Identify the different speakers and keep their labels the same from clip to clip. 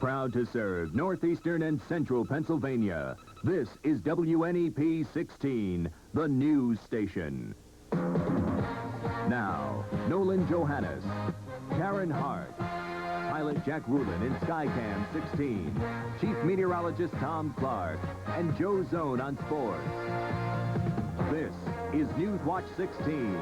Speaker 1: Proud to serve northeastern and central Pennsylvania. This is WNEP 16, the news station. Now, Nolan Johannes, Karen Harch, pilot Jack Rulin in Skycam 16, Chief Meteorologist Tom Clark, and Joe Zone on sports. This is Newswatch 16.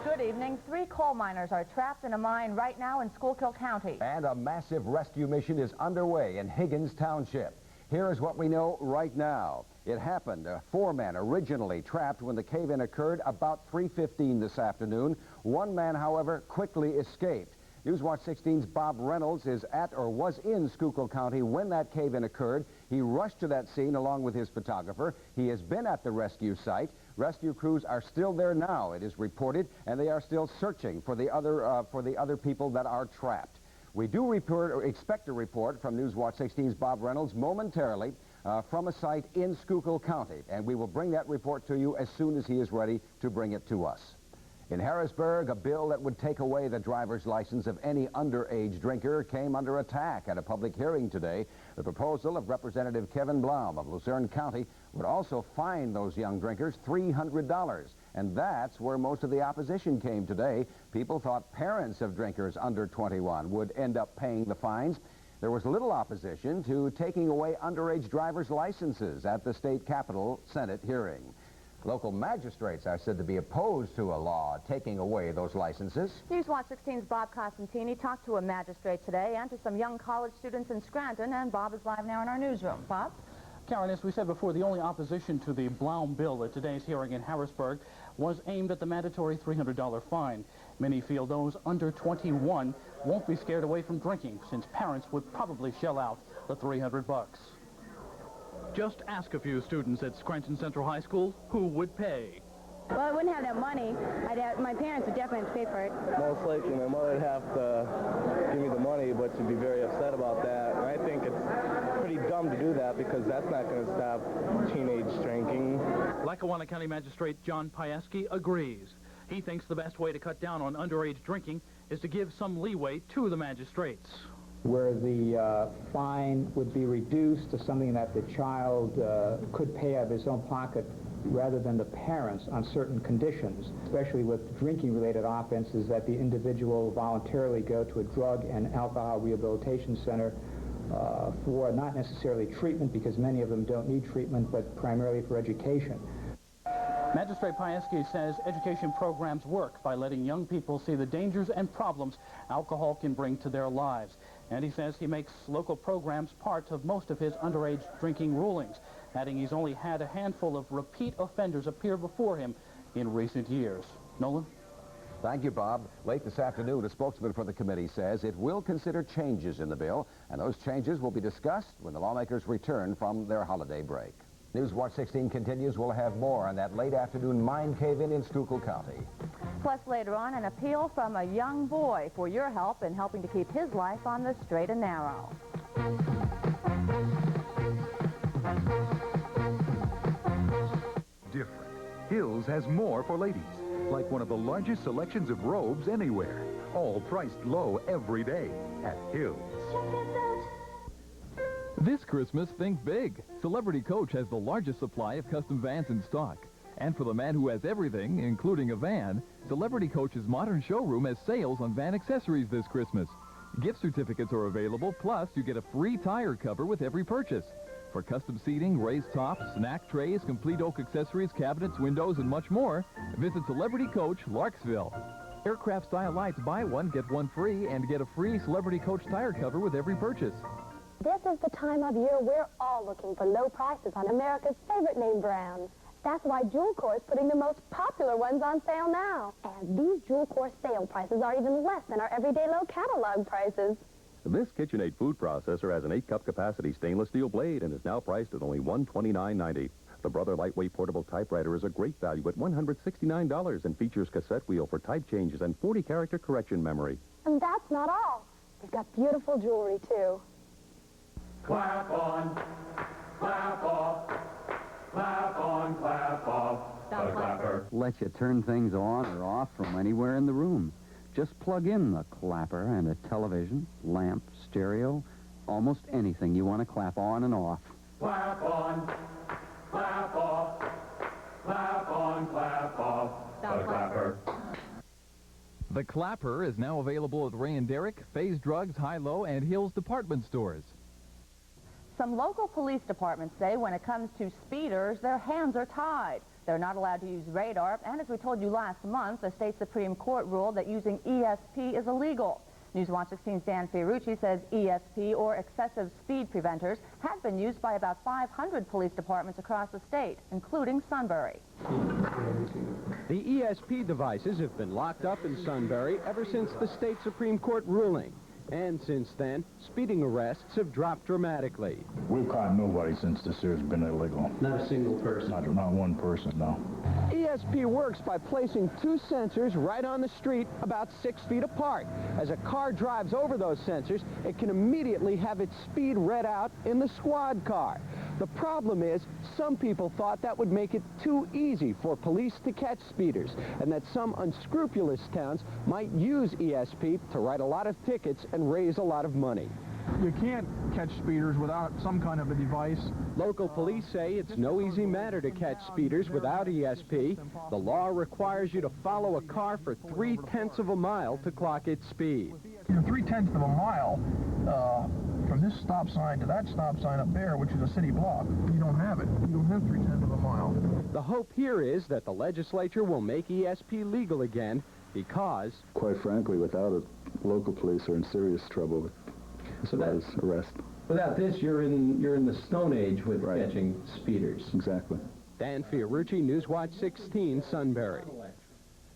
Speaker 2: Good evening. 3 coal miners are trapped in a mine right now in Schuylkill County.
Speaker 3: And a massive rescue mission is underway in Higgins Township. Here is what we know right now. It happened. 4 men originally trapped when the cave-in occurred about 3:15 this afternoon. 1 man, however, quickly escaped. Newswatch 16's Bob Reynolds is at or was in Schuylkill County when that cave-in occurred. He rushed to that scene along with his photographer. He has been at the rescue site. Rescue crews are still there now, it is reported, and they are still searching for the other people that are trapped. We do expect a report from Newswatch 16's Bob Reynolds momentarily from a site in Schuylkill County, and we will bring that report to you as soon as he is ready to bring it to us. In Harrisburg, a bill that would take away the driver's license of any underage drinker came under attack at a public hearing today. The proposal of Representative Kevin Blum of Lucerne County would also fine those young drinkers $300. And that's where most of the opposition came today. People thought parents of drinkers under 21 would end up paying the fines. There was little opposition to taking away underage driver's licenses at the state capitol Senate hearing. Local magistrates are said to be opposed to a law taking away those licenses.
Speaker 2: Newswatch 16's Bob Costantini talked to a magistrate today and to some young college students in Scranton, and Bob is live now in our newsroom. Bob?
Speaker 4: Karen, as we said before, the only opposition to the Blum bill at today's hearing in Harrisburg was aimed at the mandatory $300 fine. Many feel those under 21 won't be scared away from drinking, since parents would probably shell out the $300. Just ask a few students at Scranton Central High School who would pay.
Speaker 5: Well, I wouldn't have that money. My parents would definitely have to pay for it.
Speaker 6: Most likely my mother would have to give me the money, but she'd be very upset about that. And I think it's pretty dumb to do that because that's not going to stop teenage drinking.
Speaker 4: Lackawanna County Magistrate John Pieski agrees. He thinks the best way to cut down on underage drinking is to give some leeway to the magistrates.
Speaker 7: Where the fine would be reduced to something that the child could pay out of his own pocket rather than the parents on certain conditions, especially with drinking-related offenses, that the individual voluntarily go to a drug and alcohol rehabilitation center for not necessarily treatment, because many of them don't need treatment, but primarily for education.
Speaker 4: Magistrate Pieski says education programs work by letting young people see the dangers and problems alcohol can bring to their lives. And he says he makes local programs part of most of his underage drinking rulings, adding he's only had a handful of repeat offenders appear before him in recent years. Nolan?
Speaker 3: Thank you, Bob. Late this afternoon, a spokesman for the committee says it will consider changes in the bill, and those changes will be discussed when the lawmakers return from their holiday break. Newswatch 16 continues. We'll have more on that late afternoon mine cave-in in Schuylkill County.
Speaker 2: Plus, later on, an appeal from a young boy for your help in helping to keep his life on the straight and narrow.
Speaker 8: Different. Hills has more for ladies, like one of the largest selections of robes anywhere, all priced low every day at Hills.
Speaker 9: This Christmas, think big. Celebrity Coach has the largest supply of custom vans in stock. And for the man who has everything, including a van, Celebrity Coach's modern showroom has sales on van accessories this Christmas. Gift certificates are available, plus you get a free tire cover with every purchase. For custom seating, raised tops, snack trays, complete oak accessories, cabinets, windows, and much more, visit Celebrity Coach, Larksville. Aircraft-style lights, buy one, get one free, and get a free Celebrity Coach tire cover with every purchase.
Speaker 5: This is the time of year we're all looking for low prices on America's favorite name brands. That's why Jewel Core is putting the most popular ones on sale now. And these Jewel Core sale prices are even less than our everyday low catalog prices.
Speaker 10: This KitchenAid food processor has an 8-cup capacity stainless steel blade and is now priced at only $129.90. The Brother Lightweight Portable Typewriter is a great value at $169 and features cassette wheel for type changes and 40-character correction memory.
Speaker 5: And that's not all. We've got beautiful jewelry, too.
Speaker 11: Clap on, clap off, clap on, clap off, the clapper.
Speaker 12: Lets you turn things on or off from anywhere in the room. Just plug in the clapper and a television, lamp, stereo, almost anything you want to clap on and off.
Speaker 11: Clap on, clap off, clap on, clap off, the clapper.
Speaker 9: The Clapper is now available at Ray and Derrick, Phase Drugs, High-Low, and Hills department stores.
Speaker 2: Some local police departments say when it comes to speeders, their hands are tied. They're not allowed to use radar, and as we told you last month, the state Supreme Court ruled that using ESP is illegal. Newswatch 16's Dan Fiorucci says ESP, or excessive speed preventers, have been used by about 500 police departments across the state, including Sunbury.
Speaker 13: The ESP devices have been locked up in Sunbury ever since the state Supreme Court ruling. And since then, speeding arrests have dropped dramatically.
Speaker 14: We've caught nobody since this year's been illegal.
Speaker 13: Not a single person?
Speaker 14: Not one person, no.
Speaker 13: ESP works by placing two sensors right on the street about 6 feet apart. As a car drives over those sensors, it can immediately have its speed read out in the squad car. The problem is, some people thought that would make it too easy for police to catch speeders, and that some unscrupulous towns might use ESP to write a lot of tickets and raise a lot of money.
Speaker 15: You can't catch speeders without some kind of a device.
Speaker 13: Local police say it's no easy matter to catch speeders without ESP. The law requires you to follow a car for 3/10 of a mile to clock its speed.
Speaker 15: You know, 3/10 of a mile from this stop sign to that stop sign up there, which is a city block. You don't have it. You don't have 3/10 of a mile.
Speaker 13: The hope here is that the legislature will make ESP legal again because,
Speaker 16: quite frankly, without it, local police are in serious trouble as far as arrest.
Speaker 13: Without this, you're in the Stone Age with catching speeders.
Speaker 16: Exactly.
Speaker 13: Dan Fiorucci, Newswatch 16, Sunbury.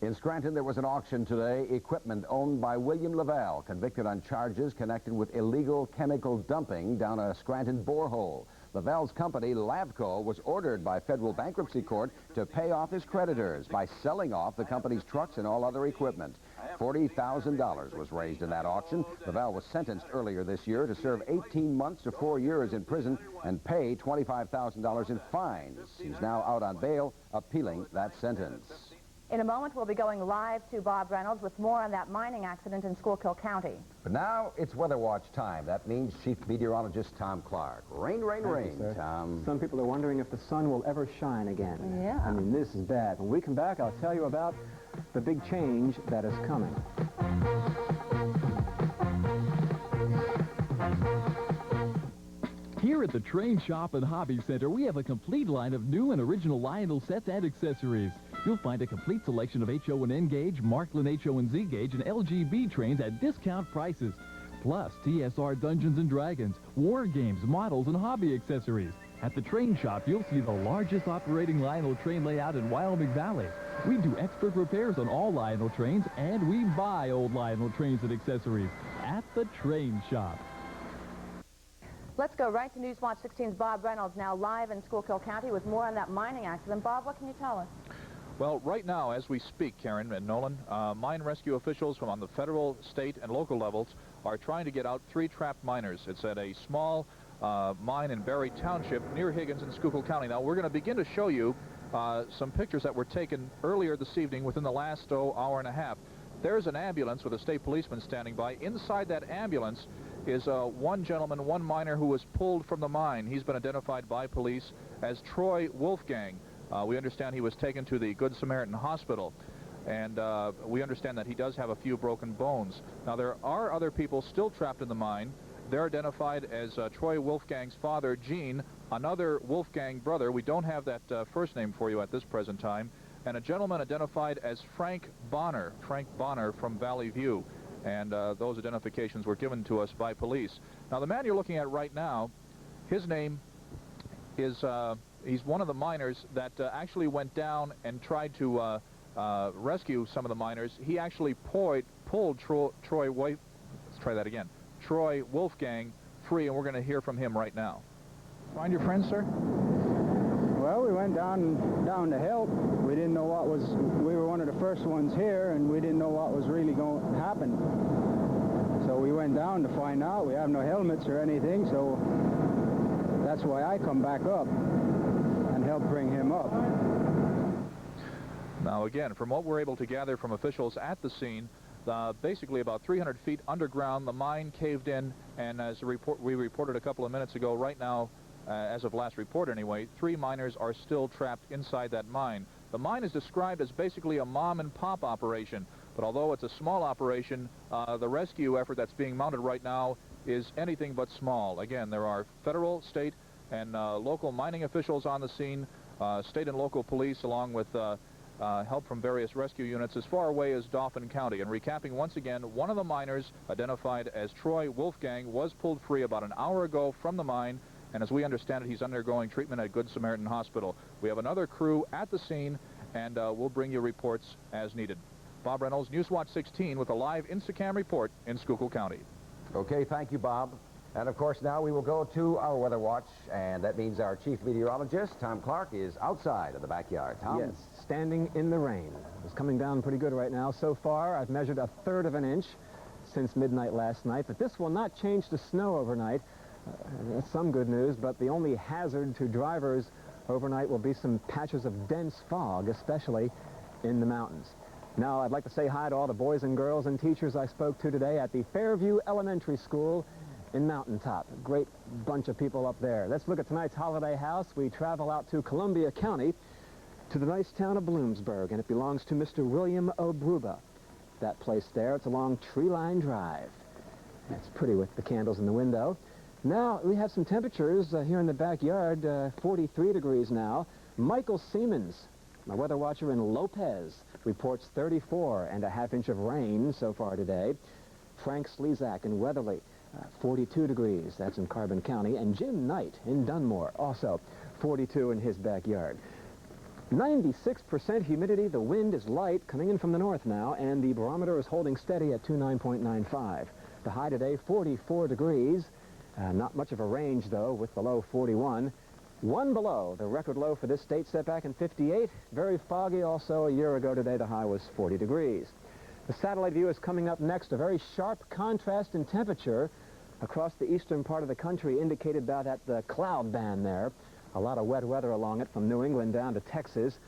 Speaker 3: In Scranton, there was an auction today. Equipment owned by William Lavelle, convicted on charges connected with illegal chemical dumping down a Scranton borehole. Lavelle's company, Labco, was ordered by federal bankruptcy court to pay off his creditors by selling off the company's trucks and all other equipment. $40,000 was raised in that auction. Lavelle was sentenced earlier this year to serve 18 months to 4 years in prison and pay $25,000 in fines. He's now out on bail, appealing that sentence.
Speaker 2: In a moment, we'll be going live to Bob Reynolds with more on that mining accident in Schuylkill County.
Speaker 3: But now it's Weather Watch time. That means Chief Meteorologist Tom Clark. Rain, rain, rain, Tom.
Speaker 17: Some people are wondering if the sun will ever shine again.
Speaker 2: Yeah.
Speaker 17: I mean, this is bad. When we come back, I'll tell you about the big change that is coming.
Speaker 9: Here at the Train Shop and Hobby Center, we have a complete line of new and original Lionel sets and accessories. You'll find a complete selection of HO&N gauge, Marklin HO&Z gauge, and LGB trains at discount prices. Plus, TSR Dungeons & Dragons, war games, models, and hobby accessories. At the Train Shop, you'll see the largest operating Lionel train layout in Wyoming Valley. We do expert repairs on all Lionel trains, and we buy old Lionel trains and accessories at the Train Shop.
Speaker 2: Let's go right to Newswatch 16's Bob Reynolds, now live in Schuylkill County with more on that mining accident. Bob, what can you tell us?
Speaker 18: Well, right now, as we speak, Karen and Nolan, mine rescue officials from on the federal, state, and local levels are trying to get out 3 trapped miners. It's at a small mine in Berry Township near Higgins in Schuylkill County. Now, we're going to begin to show you some pictures that were taken earlier this evening within the last hour and a half. There's an ambulance with a state policeman standing by. Inside that ambulance is one gentleman, one miner who was pulled from the mine. He's been identified by police as Troy Wolfgang. We understand he was taken to the Good Samaritan Hospital, and we understand that he does have a few broken bones. Now, there are other people still trapped in the mine. They're identified as Troy Wolfgang's father, Gene, another Wolfgang brother. We don't have that first name for you at this present time, and a gentleman identified as Frank Bonner from Valley View. And those identifications were given to us by police. Now, the man you're looking at right now, his name is, he's one of the miners that actually went down and tried to rescue some of the miners. He actually pulled Troy Wolfgang free, and we're going to hear from him right now. Find your friend, sir?
Speaker 19: Well, we went down to help. We didn't know what was, we were one of the first ones here, and we didn't know what was really going to happen. So we went down to find out. We have no helmets or anything, so that's why I come back up and help bring him up.
Speaker 18: Now, again, from what we're able to gather from officials at the scene, basically about 300 feet underground. The mine caved in, and as we reported a couple of minutes ago, right now, as of last report anyway, 3 miners are still trapped inside that mine. The mine is described as basically a mom-and-pop operation, but although it's a small operation, the rescue effort that's being mounted right now is anything but small. Again, there are federal, state, and local mining officials on the scene, state and local police, along with help from various rescue units as far away as Dauphin County. And recapping once again, one of the miners, identified as Troy Wolfgang, was pulled free about an hour ago from the mine, and as we understand it, he's undergoing treatment at Good Samaritan Hospital. We have another crew at the scene, and we'll bring you reports as needed. Bob Reynolds, Newswatch 16, with a live Instacam report in Schuylkill County.
Speaker 3: Okay, thank you, Bob. And of course, now we will go to our weather watch, and that means our chief meteorologist, Tom Clark, is outside of the backyard. Tom?
Speaker 17: Yes, standing in the rain. It's coming down pretty good right now. So far, I've measured 1/3 of an inch since midnight last night, but this will not change to snow overnight. That's some good news, but the only hazard to drivers overnight will be some patches of dense fog, especially in the mountains. Now, I'd like to say hi to all the boys and girls and teachers I spoke to today at the Fairview Elementary School in Mountaintop. A great bunch of people up there. Let's look at tonight's holiday house. We travel out to Columbia County to the nice town of Bloomsburg, and it belongs to Mr. William O'Bruba. That place there, it's along Tree Line Drive. It's pretty with the candles in the window. Now, we have some temperatures here in the backyard, 43 degrees now. Michael Siemens, my weather watcher in Lopez, reports 34.5 inches of rain so far today. Frank Slezak in Weatherly, 42 degrees. That's in Carbon County. And Jim Knight in Dunmore, also 42 in his backyard. 96% humidity. The wind is light, coming in from the north now, and the barometer is holding steady at 29.95. The high today, 44 degrees. Not much of a range, though, with the low 41. 1 below the record low for this state, set back in 58. Very foggy also. A year ago today, the high was 40 degrees. The satellite view is coming up next. A very sharp contrast in temperature across the eastern part of the country, indicated by the cloud band there. A lot of wet weather along it from New England down to Texas,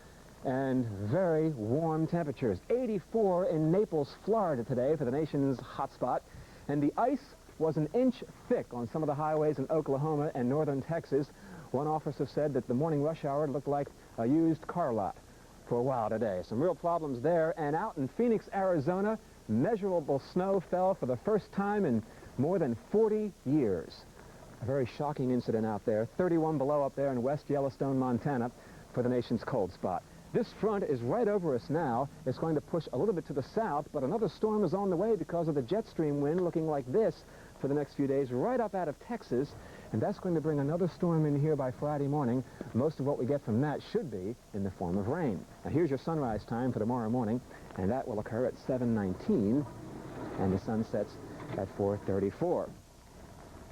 Speaker 17: and very warm temperatures. 84 in Naples, Florida today for the nation's hotspot, and the ice was an inch thick on some of the highways in Oklahoma and northern Texas. One officer said that the morning rush hour looked like a used car lot for a while today. Some real problems there. And out in Phoenix, Arizona, measurable snow fell for the first time in more than 40 years. A very shocking incident out there. 31 below up there in West Yellowstone, Montana, for the nation's cold spot. This front is right over us now. It's going to push a little bit to the south, but another storm is on the way because of the jet stream wind looking like this for the next few days right up out of Texas, and that's going to bring another storm in here by Friday morning. Most of what we get from that should be in the form of rain. Now, here's your sunrise time for tomorrow morning, and that will occur at 7:19, and the sun sets at 4:34.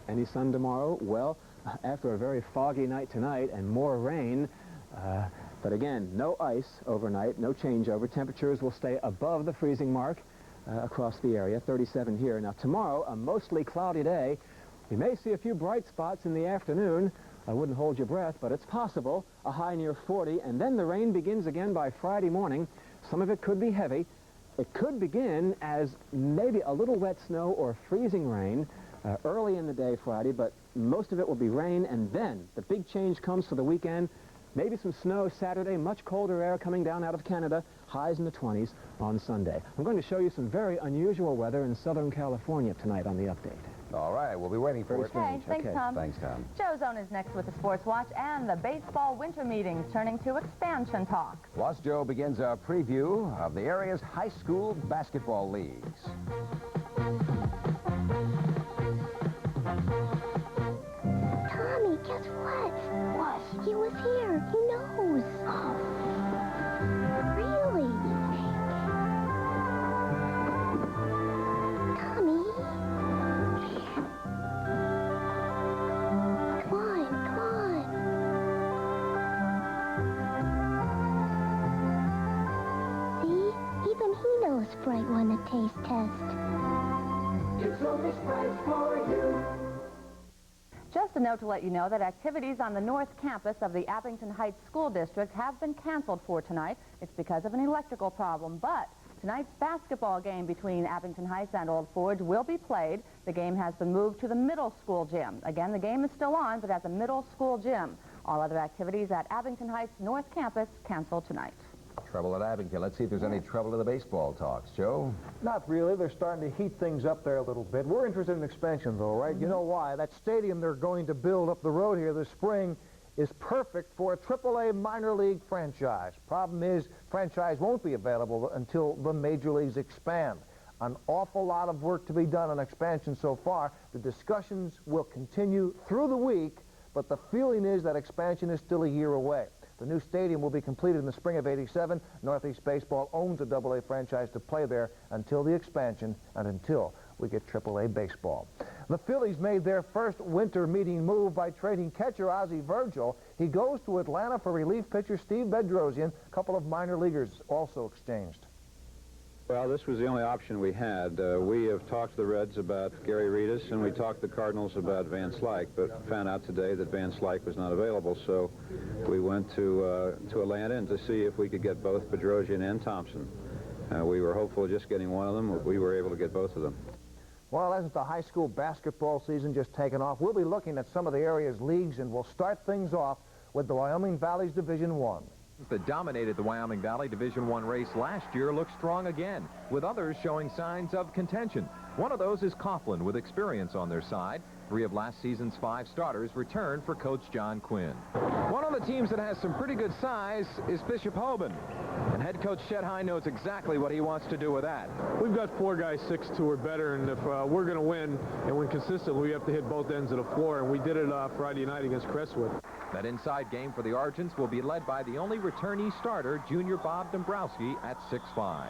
Speaker 17: Any sun tomorrow? Well, after a very foggy night tonight and more rain, but again, no ice overnight, no changeover. Temperatures will stay above the freezing mark across the area, 37 here. Now, tomorrow, a mostly cloudy day. You may see a few bright spots in the afternoon. I wouldn't hold your breath, but it's possible. A high near 40, and then the rain begins again by Friday morning. Some of it could be heavy. It could begin as maybe a little wet snow or freezing rain early in the day Friday, but most of it will be rain, and then the big change comes for the weekend. Maybe some snow Saturday, much colder air coming down out of Canada, highs in the 20s on Sunday. I'm going to show you some very unusual weather in Southern California tonight on the update.
Speaker 3: All right, we'll be waiting for it.
Speaker 2: Okay, thanks, Tom.
Speaker 3: Thanks, Tom.
Speaker 2: Joe Zone is next with the Sports Watch and the baseball winter meetings turning to expansion talk.
Speaker 3: Plus, Joe begins a preview of the area's high school basketball leagues.
Speaker 5: Tommy, guess what? What? He was here. He knows. Oh. Really? Tommy? Come on, come on. See? Even he knows Sprite won the taste test.
Speaker 11: It's only Sprite for you.
Speaker 2: Just a note to let you know that activities on the north campus of the Abington Heights School District have been canceled for tonight. It's because of an electrical problem, but Tonight's basketball game between Abington Heights and Old Forge will be played. The game has been moved to the middle school gym. Again, the game is still on, but at the middle school gym. All other activities at Abington Heights North Campus canceled tonight.
Speaker 3: Trouble at Abington. Let's see if there's any trouble in the baseball talks. Joe?
Speaker 15: Not really. They're starting to heat things up there a little bit. We're interested in expansion, though, right? You know why? That stadium they're going to build up the road here this spring is perfect for a AAA minor league franchise. Problem is, franchise won't be available until the major leagues expand. An awful lot of work to be done on expansion so far. The discussions will continue through the week, but the feeling is that expansion is still a year away. The new stadium will be completed in the spring of '87. Northeast Baseball owns a AA franchise to play there until the expansion and until we get AAA baseball. The Phillies made their first winter meeting move by trading catcher Ozzie Virgil. He goes to Atlanta for relief pitcher Steve Bedrosian. A couple of minor leaguers also exchanged.
Speaker 20: Well, this was the only option we had. We have talked to the Reds about Gary Reedus, and we talked to the Cardinals about Van Slyke, but found out today that Van Slyke was not available, so we went to Atlanta and to see if we could get both Bedrosian and Thompson. We were hopeful of just getting one of them, but we were able to get both of them.
Speaker 15: Well, as the high school basketball season just taken off, we'll be looking at some of the area's leagues, and we'll start things off with the Wyoming Valley's Division I.
Speaker 21: That dominated the Wyoming Valley Division I race last year looks strong again, with others showing signs of contention. One of those is Coughlin, with experience on their side. 3 of last season's 5 starters return for Coach John Quinn.
Speaker 22: One of the teams that has some pretty good size is Bishop Hoban. And head coach Chet Hine knows exactly what he wants to do with that.
Speaker 23: We've got 4 guys 6'2" or better, and if we're going to win and win consistently, we have to hit both ends of the floor, and we did it Friday night against Crestwood.
Speaker 21: That inside game for the Argents will be led by the only returnee starter, junior Bob Dombrowski, at 6'5".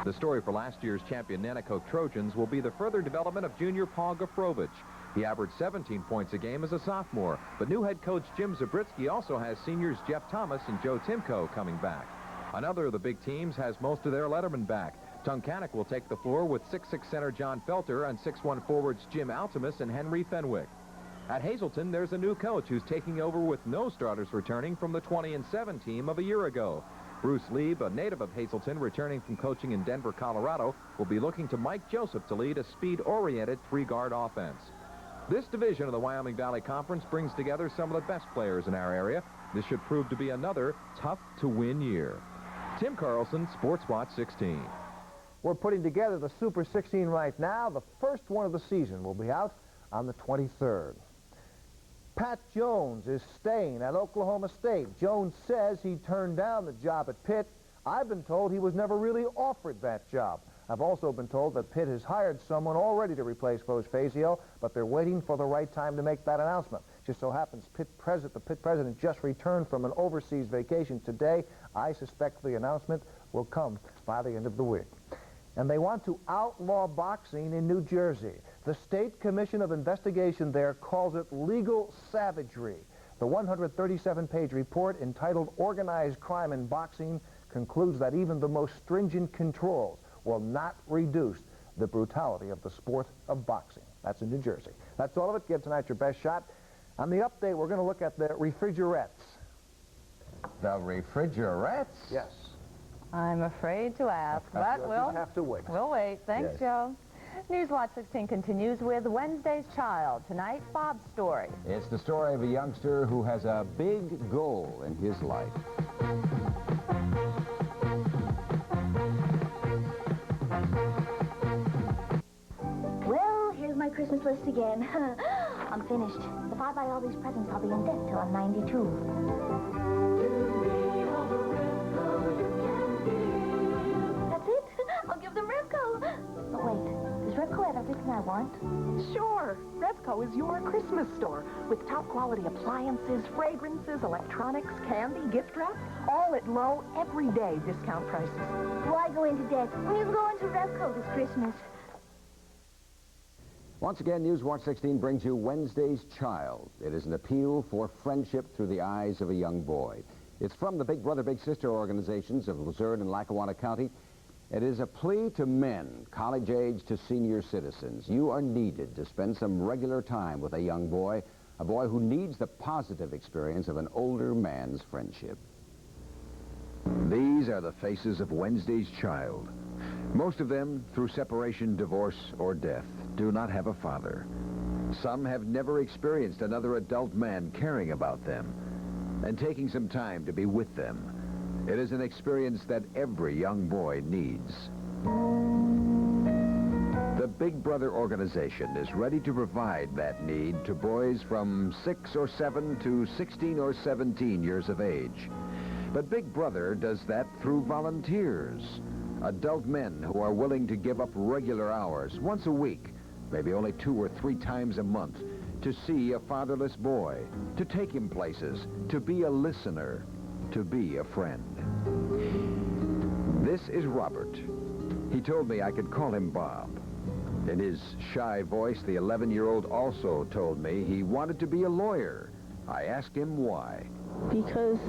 Speaker 21: The story for last year's champion Nanticoke Trojans will be the further development of junior Paul Gafrovich. He averaged 17 points a game as a sophomore, but new head coach Jim Zabritsky also has seniors Jeff Thomas and Joe Timko coming back. Another of the big teams has most of their lettermen back. Tunkhannock will take the floor with 6'6" center John Felter and 6'1" forwards Jim Altimus and Henry Fenwick. At Hazleton, there's a new coach who's taking over with no starters returning from the 20-7 team of a year ago. Bruce Lieb, a native of Hazleton, returning from coaching in Denver, Colorado, will be looking to Mike Joseph to lead a speed-oriented 3-guard offense. This division of the Wyoming Valley Conference brings together some of the best players in our area. This should prove to be another tough-to-win year. Tim Carlson, Sports Watch 16.
Speaker 15: We're putting together the Super 16 right now. The first one of the season will be out on the 23rd. Pat Jones is staying at Oklahoma State. Jones says he turned down the job at Pitt. I've been told he was never really offered that job. I've also been told that Pitt has hired someone already to replace Foz Fazio, but they're waiting for the right time to make that announcement. Just so happens the Pitt president just returned from an overseas vacation today. I suspect the announcement will come by the end of the week. And they want to outlaw boxing in New Jersey. The State Commission of Investigation there calls it legal savagery. The 137-page report entitled Organized Crime in Boxing concludes that even the most stringent controls will not reduce the brutality of the sport of boxing. That's in New Jersey. That's all of it. Give tonight your best shot. On the update, we're going to look at the refrigerettes.
Speaker 3: The refrigerettes?
Speaker 15: Yes.
Speaker 2: I'm afraid to ask, but we'll
Speaker 15: have to wait.
Speaker 2: We'll wait. Thanks,
Speaker 3: Yes.
Speaker 2: Joe. Newswatch 16 continues with Wednesday's Child. Tonight, Bob's story.
Speaker 3: It's the story of a youngster who has a big goal in his life.
Speaker 24: Well, here's my Christmas list again. I'm finished. If I buy all these presents, I'll be in debt till I'm 92. That's it. I'll give them Revco. But wait, does Revco have everything I want?
Speaker 25: Sure. Revco is your Christmas store with top-quality appliances, fragrances, electronics, candy, gift wrap, all at low, everyday discount prices.
Speaker 24: Why go into debt when you can go into Revco this Christmas?
Speaker 3: Once again, Newswatch 16 brings you Wednesday's Child. It is an appeal for friendship through the eyes of a young boy. It's from the Big Brother, Big Sister organizations of Luzerne and Lackawanna County. It is a plea to men, college age to senior citizens. You are needed to spend some regular time with a young boy, a boy who needs the positive experience of an older man's friendship.
Speaker 26: These are the faces of Wednesday's Child.
Speaker 3: Most of them, through separation, divorce, or death, do not have a father. Some have never experienced another adult man caring about them and taking some time to be with them. It is an experience that every young boy needs. The Big Brother organization is ready to provide that need to boys from 6 or 7 to 16 or 17 years of age. But Big Brother does that through volunteers, adult men who are willing to give up regular hours once a week, maybe only 2 or 3 times a month, to see a fatherless boy, to take him places, to be a listener, to be a friend. This is Robert. He told me I could call him Bob. In his shy voice, the 11-year-old also told me he wanted to be a lawyer. I asked him why.
Speaker 1: Because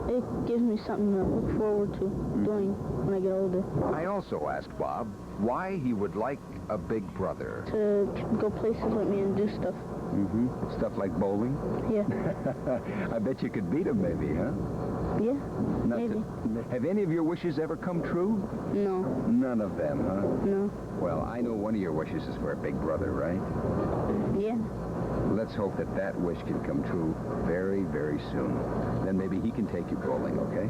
Speaker 1: it gives me something to look forward to doing when I get older.
Speaker 3: I also asked Bob why he would like a big brother.
Speaker 1: To go places with me and do stuff.
Speaker 3: Mm-hmm. Stuff like bowling?
Speaker 1: Yeah.
Speaker 3: I bet you could beat him, maybe, huh?
Speaker 1: Yeah, maybe.
Speaker 3: Have any of your wishes ever come true?
Speaker 1: No.
Speaker 3: None of them, huh?
Speaker 1: No.
Speaker 3: Well, I know one of your wishes is for a big brother, right?
Speaker 1: Yeah.
Speaker 3: Let's hope that that wish can come true very, very soon. Then maybe he can take you bowling, okay?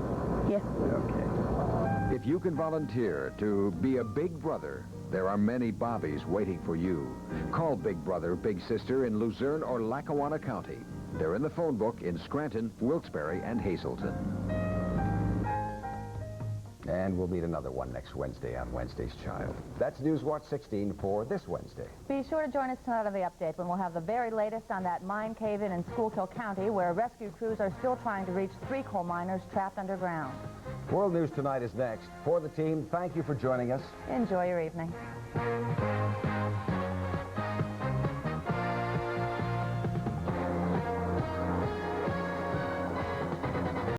Speaker 1: Yeah.
Speaker 3: Okay. If you can volunteer to be a big brother, there are many Bobbies waiting for you. Call Big Brother, Big Sister in Luzerne or Lackawanna County. They're in the phone book in Scranton, Wilkes-Barre, and Hazleton. And we'll meet another one next Wednesday on Wednesday's Child. That's Newswatch 16 for this Wednesday.
Speaker 2: Be sure to join us tonight on the update when we'll have the very latest on that mine cave-in in Schuylkill County where rescue crews are still trying to reach 3 coal miners trapped underground.
Speaker 3: World News Tonight is next. For the team, thank you for joining us.
Speaker 2: Enjoy your evening.